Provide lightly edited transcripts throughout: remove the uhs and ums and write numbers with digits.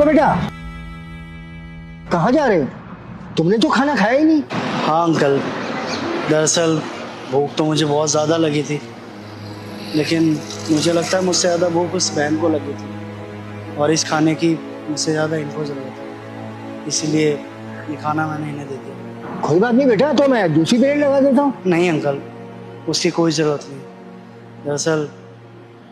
हो बेटा? कहाँ जा रहे हो? तुमने तो खाना खाया ही नहीं। हाँ अंकल, दरअसल भूख तो मुझे बहुत ज़्यादा लगी थी, लेकिन मुझे लगता है मुझसे ज़्यादा भूख उस बहन को लगी थी और इस खाने की मुझसे ज़्यादा इनको ज़रूरत है, इसीलिए ये खाना मैंने इन्हें दे दिया। कोई बात नहीं बेटा, तो मैं दूसरी प्लेट लगा देता हूँ। नहीं अंकल, उसकी कोई ज़रूरत नहीं। दरअसल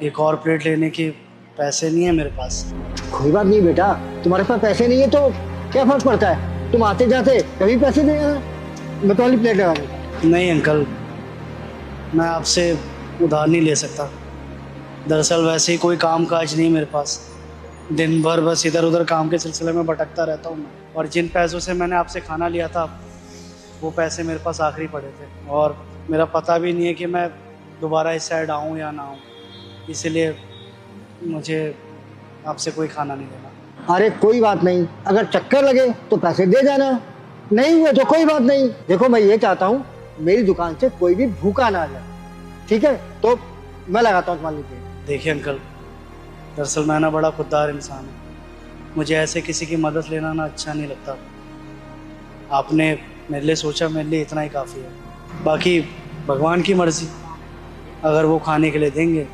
एक और प्लेट लेने के पैसे नहीं है मेरे पास। कोई बात नहीं बेटा, तुम्हारे पास पैसे नहीं है तो क्या फर्क पड़ता है? तुम आते जाते कभी पैसे दे देना, मैं तो वाली प्लेट लगा दूँ। नहीं अंकल, मैं आपसे उधार नहीं ले सकता। दरअसल वैसे ही कोई काम काज नहीं मेरे पास, दिन भर बस इधर उधर काम के सिलसिले में भटकता रहता हूँ मैं। और जिन पैसों से मैंने आपसे खाना लिया था वो पैसे मेरे पास आखिरी पड़े थे और मेरा पता भी नहीं है कि मैं दोबारा इस साइड आऊँ या ना आऊँ, इसीलिए मुझे आपसे कोई खाना नहीं देना। अरे कोई बात नहीं, अगर चक्कर लगे तो पैसे दे जाना, नहीं हुए तो कोई बात नहीं। देखो मैं ये चाहता हूँ मेरी दुकान से कोई भी भूखा ना आ जाए, ठीक है? तो मैं लगाता हूँ तुम्हारी प्लेट। देखिए अंकल, दरअसल मैं ना बड़ा खुददार इंसान हूँ, मुझे ऐसे किसी की मदद लेना ना अच्छा नहीं लगता। आपने मेरे लिए सोचा, मेरे लिए इतना ही काफ़ी है। बाकी भगवान की मर्जी, अगर वो खाने के लिए देंगे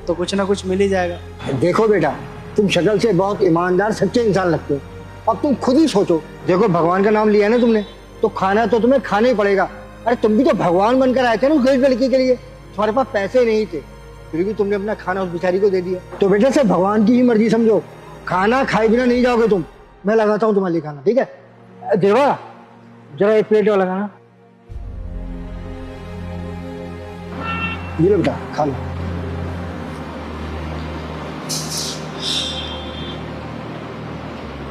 तो कुछ ना कुछ मिल ही जाएगा। देखो बेटा, तुम शक्ल से बहुत ईमानदार सच्चे इंसान लगते हो, अब तुम खुद ही सोचो। देखो भगवान का नाम लिया ना तुमने, तो खाना तो तुम्हें खाना ही पड़ेगा। अरे तुम भी तो भगवान बनकर आए थे ना उस गरीब लड़की के लिए, तुम्हारे पास पैसे नहीं थे, फिर भी तुमने अपना खाना उस बेचारी को दे दिया। तो बेटा से भगवान की ही मर्जी समझो, खाना खाए बिना नहीं जाओगे तुम। मैं लगाता हूँ तुम्हारे लिए खाना, ठीक है? देवा जरा एक प्लेट और लगाना। ये लो बेटा, खा लो।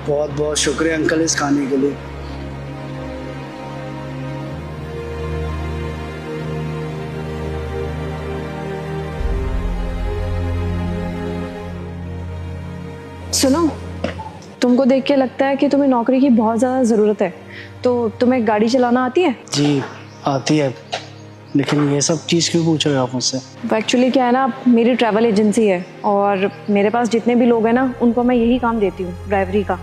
बहुत बहुत शुक्रिया अंकल इस खाने के लिए। सुनो, तुमको देख के लगता है कि तुम्हें नौकरी की बहुत ज़्यादा ज़रूरत है, तो तुम्हें गाड़ी चलाना आती है? जी आती है, लेकिन ये सब चीज़ क्यों पूछ रहे हो आप मुझसे? एक्चुअली क्या है ना, मेरी ट्रैवल एजेंसी है और मेरे पास जितने भी लोग हैं ना उनको मैं यही काम देती हूँ, ड्राइवरी का।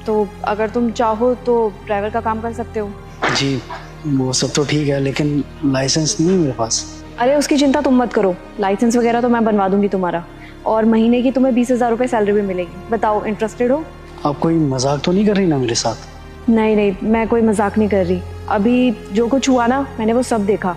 तो अगर तुम चाहो तो ड्राइवर का काम कर सकते हो। जी वो सब तो ठीक है, लेकिन लाइसेंस नहीं है मेरे पास। अरे उसकी चिंता तुम मत करो, लाइसेंस वगैरह तो मैं बनवा दूंगी तुम्हारा, और महीने की तुम्हें 20,000 रुपये सैलरी भी मिलेगी। बताओ, इंटरेस्टेड हो? आप कोई मजाक तो नहीं कर रही ना मेरे साथ? नहीं नहीं, मैं कोई मजाक नहीं कर रही। अभी जो कुछ हुआ ना, मैंने वो सब देखा।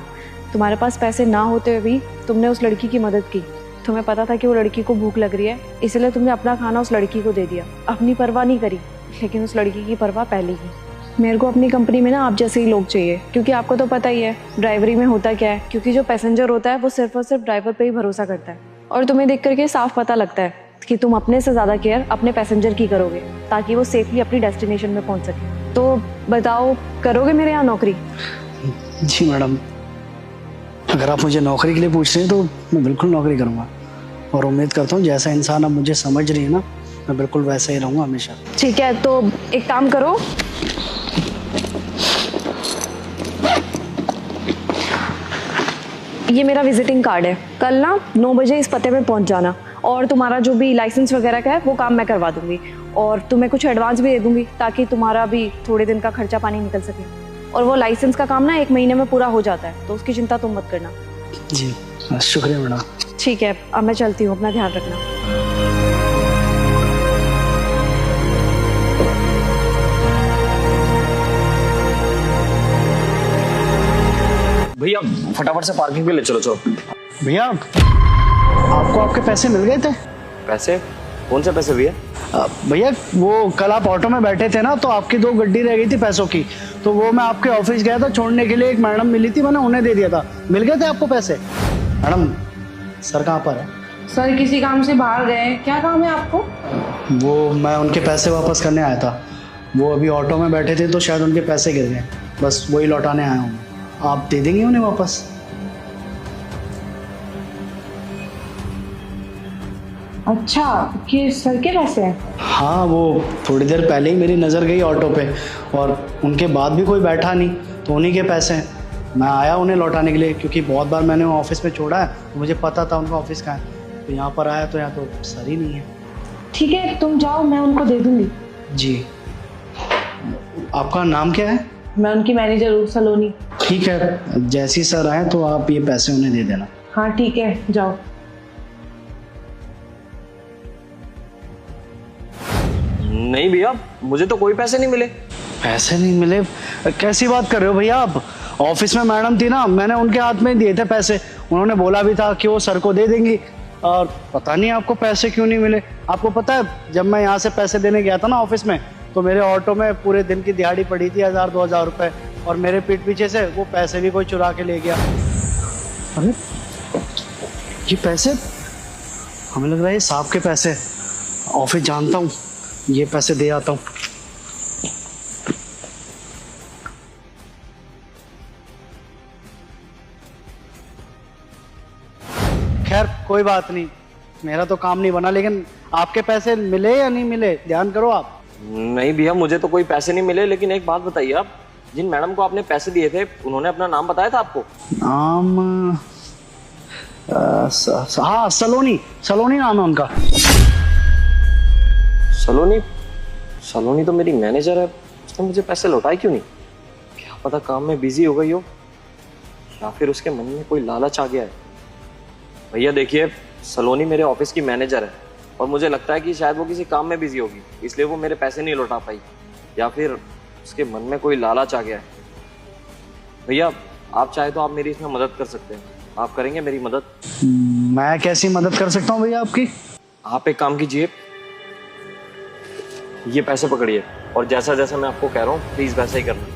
तुम्हारे पास पैसे ना होते हुए भी तुमने उस लड़की की मदद की। तुम्हें पता था कि वो लड़की को भूख लग रही है, इसलिए तुमने अपना खाना उस लड़की को दे दिया। अपनी परवाह नहीं करी, लेकिन उस लड़की की परवाह पहले की। मेरे को अपनी कंपनी में ना आप जैसे ही लोग चाहिए, क्योंकि आपको तो पता ही है ड्राइवरी में होता क्या है। क्योंकि जो पैसेंजर होता है वो सिर्फ और सिर्फ ड्राइवर पे ही भरोसा करता है, और तुम्हें देख करके साफ पता लगता है कि तुम अपने से ज़्यादा केयर अपने पैसेंजर की करोगे, ताकि वो सेफली अपनी डेस्टिनेशन में पहुंच सके। तो बताओ, करोगे मेरे यहाँ नौकरी? जी मैडम, अगर आप मुझे नौकरी के लिए पूछ रहे हैं तो मैं बिल्कुल नौकरी करूँगा, और उम्मीद करता हूँ जैसा इंसान आप मुझे समझ रही है ना, मैं बिल्कुल वैसा ही रहूँगा हमेशा। ठीक है, तो एक काम करो, ये मेरा विजिटिंग कार्ड है। कल ना 9 बजे इस पते पे पहुंच जाना, और तुम्हारा जो भी लाइसेंस वगैरह का है वो काम मैं करवा दूंगी, और तुम्हें कुछ एडवांस भी दे दूंगी ताकि तुम्हारा भी थोड़े दिन का खर्चा पानी निकल सके। और वो लाइसेंस का काम ना 1 महीने में पूरा हो जाता है, तो उसकी चिंता तुम मत करना। जी शुक्रिया मैडम। ठीक है, अब मैं चलती हूँ, अपना ध्यान रखना। भैया फटाफट से पार्किंग पे ले चलो। चलो भैया, आपको आपके पैसे मिल गए थे? पैसे? कौन से पैसे भैया? भैया वो कल आप ऑटो में बैठे थे ना, तो आपकी 2 गड्डी रह गई थी पैसों की, तो वो मैं आपके ऑफिस गया था छोड़ने के लिए, एक मैडम मिली थी, मैंने उन्हें दे दिया था। मिल गए थे आपको पैसे? मैडम सर कहाँ पर है? सर किसी काम से बाहर गए हैं। क्या काम है आपको? वो मैं उनके पैसे वापस करने आया था, वो अभी ऑटो में बैठे थे तो शायद उनके पैसे गिर गए, बस वही लौटाने आया हूँ। आप दे देंगे उन्हें वापस? अच्छा, कि सर के पैसे हैं? हाँ, वो थोड़ी देर पहले ही मेरी नज़र गई ऑटो पे, और उनके बाद भी कोई बैठा नहीं, तो उन्हीं के पैसे हैं। मैं आया उन्हें लौटाने के लिए, क्योंकि बहुत बार मैंने वो ऑफिस में छोड़ा है, तो मुझे पता था उनका ऑफिस कहाँ है, तो यहाँ पर आया तो यहाँ तो सर ही नहीं है। ठीक है, तुम जाओ, मैं उनको दे दूंगी। जी। आपका नाम क्या है? मैं उनकी मैनेजर हूँ, सलोनी। ठीक है, जैसे ही सर आए तो आप ये पैसे उन्हें दे देना। हाँ ठीक है, जाओ। नहीं भैया, मुझे तो कोई पैसे नहीं मिले। पैसे नहीं मिले? कैसी बात कर रहे हो भैया आप? ऑफिस में मैडम थी ना, मैंने उनके हाथ में दिए थे पैसे। उन्होंने बोला भी था कि वो सर को दे देंगी, और पता नहीं आपको पैसे क्यों नहीं मिले। आपको पता है, जब मैं यहाँ से पैसे देने गया था ना ऑफिस में, तो मेरे ऑटो में पूरे दिन की दिहाड़ी पड़ी थी 1000-2000 रुपए, और मेरे पीठ पीछे से वो पैसे भी कोई चुरा के ले गया। अरे ये पैसे, हमें लग रहा है ये सांप के पैसे। ऑफिस जानता हूँ, ये पैसे दे आता हूँ। खैर कोई बात नहीं, मेरा तो काम नहीं बना, लेकिन आपके पैसे मिले या नहीं मिले, ध्यान करो आप। नहीं भैया, मुझे तो कोई पैसे नहीं मिले। लेकिन एक बात बताइए, आप जिन मैडम को आपने पैसे दिए थे, उन्होंने अपना नाम बताया था आपको? नाम हाँ, सलोनी। सलोनी नाम है उनका। सलोनी? सलोनी तो मेरी मैनेजर है, उसने मुझे पैसे लौटाए क्यों नहीं? क्या पता काम में बिजी हो गई हो, या फिर उसके मन में कोई लालच आ गया है। भैया देखिए, सलोनी मेरे ऑफिस की मैनेजर है, और मुझे लगता है कि शायद वो किसी काम में बिजी होगी, इसलिए वो मेरे पैसे नहीं लौटा पाई, या फिर उसके मन में कोई लालच आ गया है। भैया आप चाहे तो आप मेरी इसमें मदद कर सकते हैं। आप करेंगे मेरी मदद? मैं कैसी मदद कर सकता हूँ भैया आपकी? आप एक काम कीजिए, ये पैसे पकड़िए, और जैसा जैसा मैं आपको कह रहा हूँ प्लीज वैसा ही करना।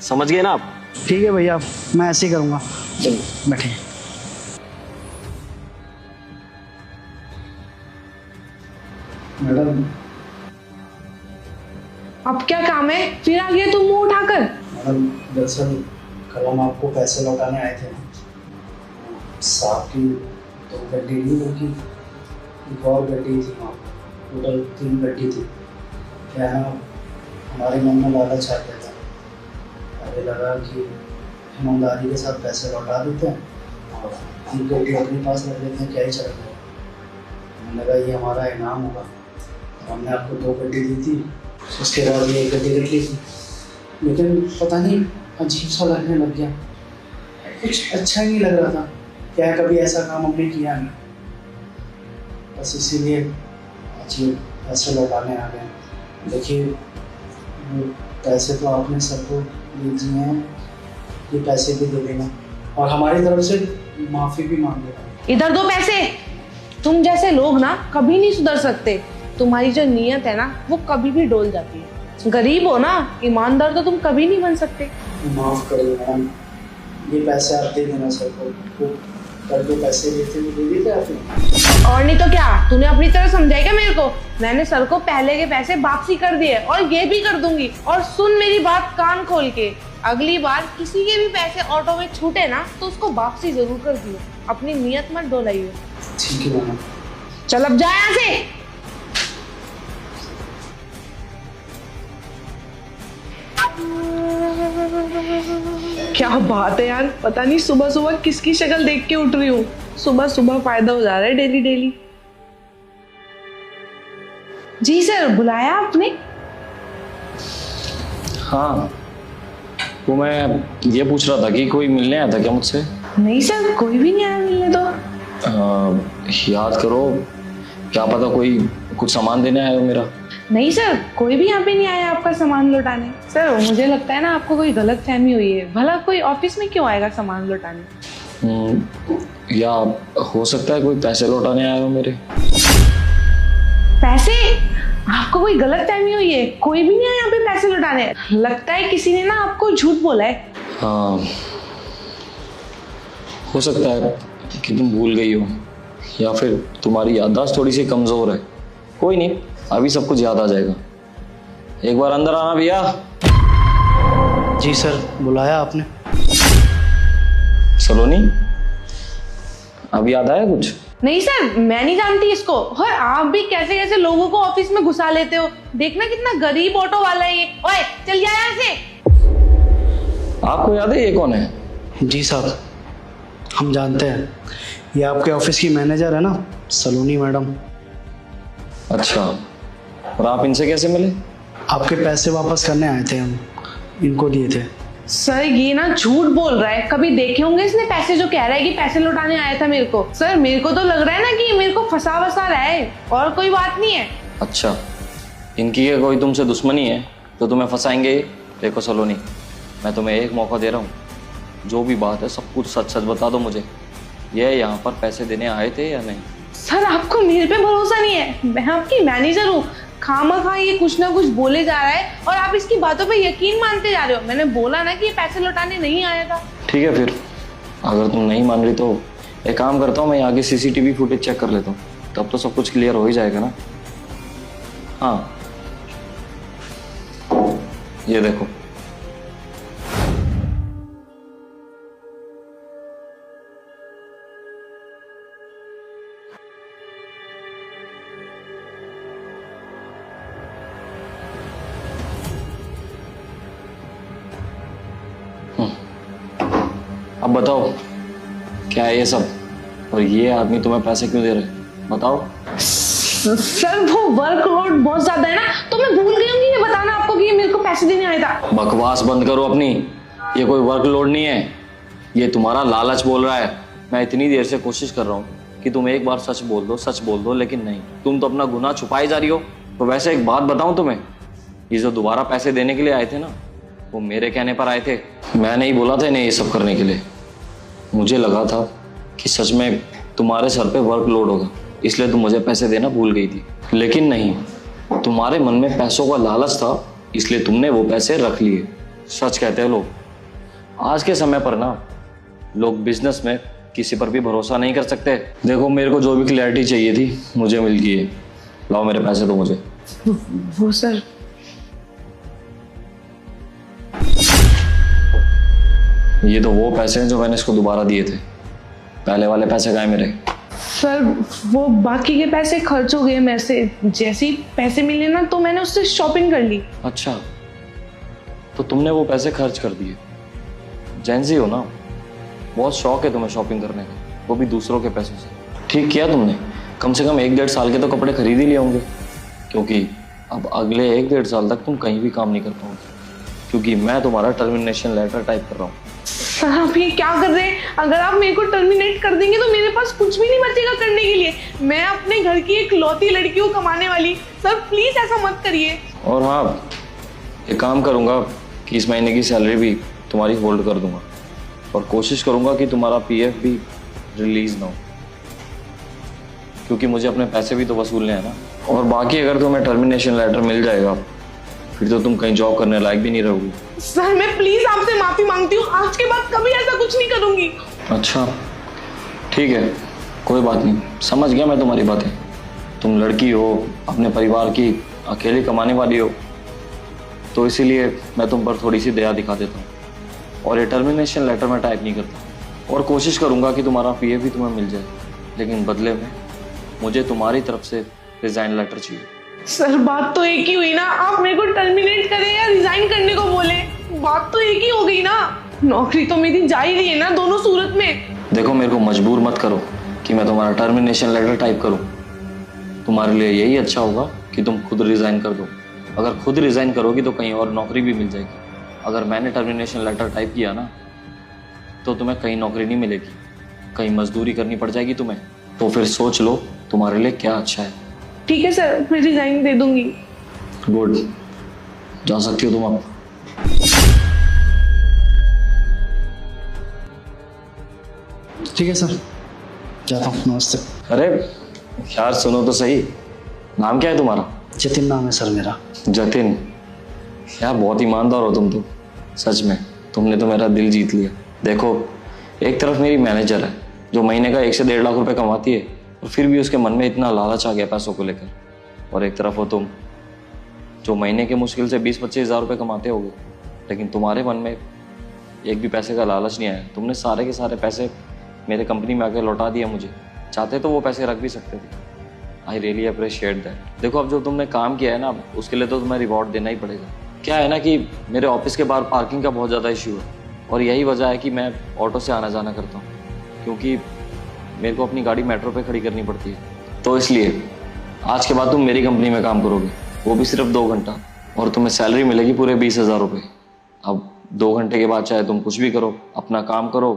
समझ गए ना आप? ठीक है भैया, मैं ऐसे ही करूँगा। चलिए बैठिए। मैडम, अब क्या काम है? फिर आ गया तुम मुंह उठाकर। मैडम दरअसल कल हम आपको पैसे लौटाने आए थे। साहब की 2 गड्डी नहीं, बल्कि एक और गड्डी थी वहाँ, टोटल 3 गड्डी थी। क्या है, हमारे मन में लालच आ गया था। हमें लगा कि ईमानदारी के साथ पैसे लौटा देते हैं और 3 गड्डी अपने पास रख लेते हैं, क्या ही चल रहा है। हमें लगा ये हमारा इनाम होगा, तो हमने आपको 2 गड्डी दी थी, उसके बाद ये 1 गड्डी रख ली थी। लेकिन पता नहीं अजीब सा लगने लग गया, कुछ अच्छा ही नहीं लग रहा था। क्या कभी ऐसा काम हमने किया नहीं, बस इसीलिए आज ये पैसे लौटाने आ गए। देखिए, वो पैसे तो आपने सबको दे दिए हैं, ये पैसे भी दे देना, और हमारी तरफ से माफ़ी भी मांग लेना। इधर दो पैसे। तुम जैसे लोग ना कभी नहीं सुधर सकते। तुम्हारी जो नीयत है ना, वो कभी भी डोल जाती है। गरीब हो ना, ईमानदार तो तुम कभी नहीं बन सकते। माफ़ करिए मैडम, ये पैसे आप दे देना सर को। वो कल जो पैसे देते वो दे दिए थे आपने? और नहीं तो क्या, तूने अपनी तरह समझाया क्या मेरे को? मैंने सर को पहले के पैसे वापसी कर दिए, और ये भी कर दूंगी। और सुन मेरी बात कान खोल के, अगली बार किसी के भी पैसे ऑटो में छूटे ना, तो उसको वापसी जरूर कर दियो। अपनी नीयत मत डोलाइयो। ठीक है मैडम। चल अब जा यहाँ से। क्या बात है यार, पता नहीं सुबह सुबह किसकी शक्ल देख के उठ रही हूँ। सुबह सुबह फायदा हो जा रहा है डेली डेली। जी सर, बुलाया आपने? हाँ, तो मैं ये पूछ रहा था कि कोई मिलने आया था क्या मुझसे? नहीं सर, कोई भी नहीं आया मिलने तो। याद करो, क्या पता कोई कुछ सामान देने आया हो मेरा। नहीं सर, कोई भी यहाँ पे नहीं आया आपका सामान लौटाने। सर मुझे लगता है ना आपको कोई गलत फहमी हुई है। भला कोई ऑफिस में क्यों आएगा सामान लौटाने? या हो सकता है कोई पैसे लौटाने आया हो मेरे। पैसे? आपको कोई गलत फहमी हुई है। कोई भी नहीं आया यहाँ पे पैसे लौटाने। लगता है किसी ने ना आपको झूठ बोला है। हाँ, हो सकता है कि तुम भूल गई हो, या फिर तुम्हारी याददाश्त थोड़ी सी कमजोर है। कोई नहीं, अभी सब कुछ याद आ जाएगा। एक बार अंदर आना भैया। जी सर, बुलाया आपने? सलोनी, अब याद आया कुछ? नहीं सर, मैं नहीं जानती इसको। और आप भी कैसे कैसे लोगों को ऑफिस में घुसा लेते हो। देखना कितना गरीब ऑटो वाला है ये। ओए चल जा यहाँ से। आपको याद है ये कौन है? जी साहब, हम जानते हैं, ये आपके ऑफिस की मैनेजर है ना, सलोनी मैडम। अच्छा, और आप इनसे कैसे मिले? आपके पैसे वापस करने आए थे हम, इनको दिए थे। सर ये ना झूठ बोल रहा है, कभी देखे होंगे इसने पैसे जो कह रहा है कि पैसे लौटाने आया था मेरे को। सर मेरे को तो लग रहा है ना कि मेरे को फंसा वसा रहा है, और कोई बात नहीं है। अच्छा, इनकी ये कोई तुमसे दुश्मनी है तो तुम्हें फंसाएंगे ये? देखो सलोनी, मैं तुम्हें एक मौका दे रहा हूँ, जो भी बात है सब कुछ सच सच बता दो मुझे। ये यहाँ पर पैसे देने आए थे या नहीं? सर आपको मेरे पे भरोसा नहीं है, मैं आपकी मैनेजर हूँ। खामखा ये कुछ ना कुछ बोले जा रहा है और आप इसकी बातों पे यकीन मानते जा रहे हो। मैंने बोला ना कि ये पैसे लौटाने नहीं आया था। ठीक है फिर, अगर तुम नहीं मान रही तो एक काम करता हूँ, मैं आगे सीसीटीवी फुटेज चेक कर लेता हूँ, तब तो सब कुछ क्लियर हो ही जाएगा ना। हाँ, ये देखो। अब बताओ क्या है ये सब, और ये आदमी तुम्हें पैसे क्यों दे रहे हैं, बताओ। सर वो वर्कलोड बहुत ज्यादा है ना, तो मैं भूल गई हूँ ये बताना आपको कि ये मेरे को पैसे देने आया था। बकवास बंद करो अपनी, ये कोई वर्कलोड नहीं है, ये तुम्हारा लालच बोल रहा है। मैं इतनी देर से कोशिश कर रहा हूँ कि तुम एक बार सच बोल दो, लेकिन नहीं, तुम तो अपना गुनाह छुपाई जा रही हो। तो वैसे एक बात बताऊं तुम्हें, ये जो दोबारा पैसे देने के लिए आए थे ना, वो मेरे कहने पर आए थे। मैं नहीं बोला था इन्हें ये सब करने के लिए। मुझे लगा था कि सच में तुम्हारे सर पे वर्कलोड होगा, इसलिए तुम मुझे पैसे देना भूल गई थी, लेकिन नहीं, तुम्हारे मन में पैसों का लालच था, इसलिए तुमने वो पैसे रख लिए। सच कहते हैं लोग, आज के समय पर ना लोग बिजनेस में किसी पर भी भरोसा नहीं कर सकते। देखो मेरे को जो भी क्लैरिटी चाहिए थी मुझे मिल गई है, लाओ मेरे पैसे दो मुझे। वो सर, ये तो वो पैसे हैं जो मैंने इसको दोबारा दिए थे, पहले वाले पैसे कहाँ हैं मेरे? सर वो बाकी के पैसे खर्च हो गए मेरे से, जैसे ही पैसे मिले ना तो मैंने उससे शॉपिंग कर ली। अच्छा, तो तुमने वो पैसे खर्च कर दिए। जेंजी हो ना, बहुत शौक है तुम्हें शॉपिंग करने का, वो भी दूसरों के पैसों से। ठीक किया तुमने, कम से कम 1-1.5 साल के तो कपड़े खरीद ही लिए होंगे, क्योंकि अब अगले 1-1.5 साल तक तुम कहीं भी काम नहीं कर पाओगे, क्योंकि मैं तुम्हारा टर्मिनेशन लेटर टाइप कर रहा हूँ। सर आप ये क्या कर रहे हैं? अगर आप मेरे को टर्मिनेट कर देंगे तो मेरे पास कुछ भी नहीं बचेगा करने के लिए। मैं अपने घर की एक लौती लड़की हूँ कमाने वाली। सर प्लीज ऐसा मत करिए। और हाँ, एक काम करूँगा कि इस महीने की सैलरी भी तुम्हारी होल्ड कर दूंगा, और कोशिश करूँगा कि तुम्हारा PF भी रिलीज ना हो, क्योंकि मुझे अपने पैसे भी तो वसूलने हैं ना। और बाकी अगर तुम्हें टर्मिनेशन लेटर मिल जाएगा फिर तो तुम कहीं जॉब करने लायक भी नहीं रहोगी। सर मैं प्लीज आपसे माफी मांगती हूँ, आज के बाद कभी ऐसा कुछ नहीं करूंगी। अच्छा ठीक है, कोई बात नहीं, समझ गया मैं तुम्हारी बातें। तुम लड़की हो, अपने परिवार की अकेली कमाने वाली हो, तो इसीलिए मैं तुम पर थोड़ी सी दया दिखा देता हूँ, और ये टर्मिनेशन लेटर मैं टाइप नहीं करता, और कोशिश करूँगा कि तुम्हारा PF भी तुम्हें मिल जाए, लेकिन बदले में मुझे तुम्हारी तरफ से रिजाइन लेटर चाहिए। सर बात तो एक ही हुई ना, आप मेरे को टर्मिनेट करें या रिजाइन करने को बोले, बात तो एक ही हो गई ना। नौकरी तो मेरी जा ही रही है ना दोनों सूरत में। देखो मेरे को मजबूर मत करो कि मैं तुम्हारा टर्मिनेशन लेटर टाइप करूं। तुम्हारे लिए यही अच्छा होगा कि तुम खुद रिजाइन कर दो। अगर खुद रिजाइन करोगी तो कहीं और नौकरी भी मिल जाएगी। अगर मैंने टर्मिनेशन लेटर टाइप किया ना तो तुम्हें कहीं नौकरी नहीं मिलेगी, कहीं मजदूरी करनी पड़ जाएगी तुम्हें। तो फिर सोच लो तुम्हारे लिए क्या अच्छा है। ठीक है सर, मैं रिजाइन दे दूंगी। गुड, जा सकती हो तुम अब। ठीक है सर, जाता हूँ, नमस्ते। अरे यार सुनो तो सही, नाम क्या है तुम्हारा? जतिन नाम है सर मेरा। जतिन, यार बहुत ईमानदार हो तुम तो, सच में तुमने तो मेरा दिल जीत लिया। देखो एक तरफ मेरी मैनेजर है जो महीने का 1 से 1.5 लाख रुपए कमाती है, और फिर भी उसके मन में इतना लालच आ गया पैसों को लेकर, और एक तरफ हो तुम जो महीने के मुश्किल से 20-25 हज़ार रुपये कमाते होगे, लेकिन तुम्हारे मन में एक भी पैसे का लालच नहीं आया। तुमने सारे के सारे पैसे मेरे कंपनी में आकर लौटा दिया मुझे। चाहते तो वो पैसे रख भी सकते थे। I really appreciate that. देखो अब जो तुमने काम किया है ना, उसके लिए तो तुम्हें रिवॉर्ड देना ही पड़ेगा। क्या है ना कि मेरे ऑफिस के बाहर पार्किंग का बहुत ज़्यादा इश्यू है, और यही वजह है कि मैं ऑटो से आना जाना करता हूँ, क्योंकि मेरे को अपनी गाड़ी मेट्रो पे खड़ी करनी पड़ती है। तो इसलिए आज के बाद तुम मेरी कंपनी में काम करोगे, वो भी सिर्फ 2 घंटा, और तुम्हें सैलरी मिलेगी पूरे 20,000 रुपये। अब 2 घंटे के बाद चाहे तुम कुछ भी करो, अपना काम करो,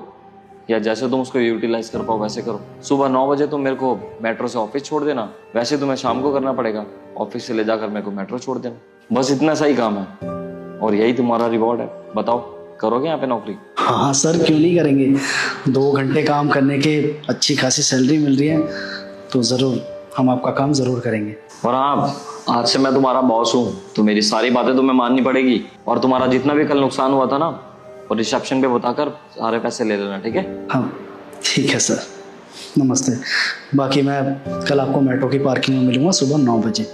या जैसे तुम उसको यूटिलाइज कर पाओ वैसे करो। सुबह 9 बजे तुम मेरे को मेट्रो से ऑफिस छोड़ देना, वैसे तुम्हें शाम को करना पड़ेगा, ऑफिस से ले जाकर मेरे को मेट्रो छोड़ देना। बस इतना सही काम है और यही तुम्हारा रिवॉर्ड है। बताओ, करोगे यहाँ पे नौकरी? हाँ सर, क्यों नहीं करेंगे। 2 घंटे काम करने के अच्छी खासी सैलरी मिल रही है, तो ज़रूर हम आपका काम ज़रूर करेंगे। और हाँ, आज से मैं तुम्हारा बॉस हूँ, तो मेरी सारी बातें तुम्हें माननी पड़ेगी, और तुम्हारा जितना भी कल नुकसान हुआ था ना, और रिसेप्शन पे बताकर सारे पैसे ले लेना, ठीक है? हाँ ठीक है सर, नमस्ते। बाकी मैं कल आपको मेट्रो की पार्किंग में मिलूंगा सुबह 9 बजे।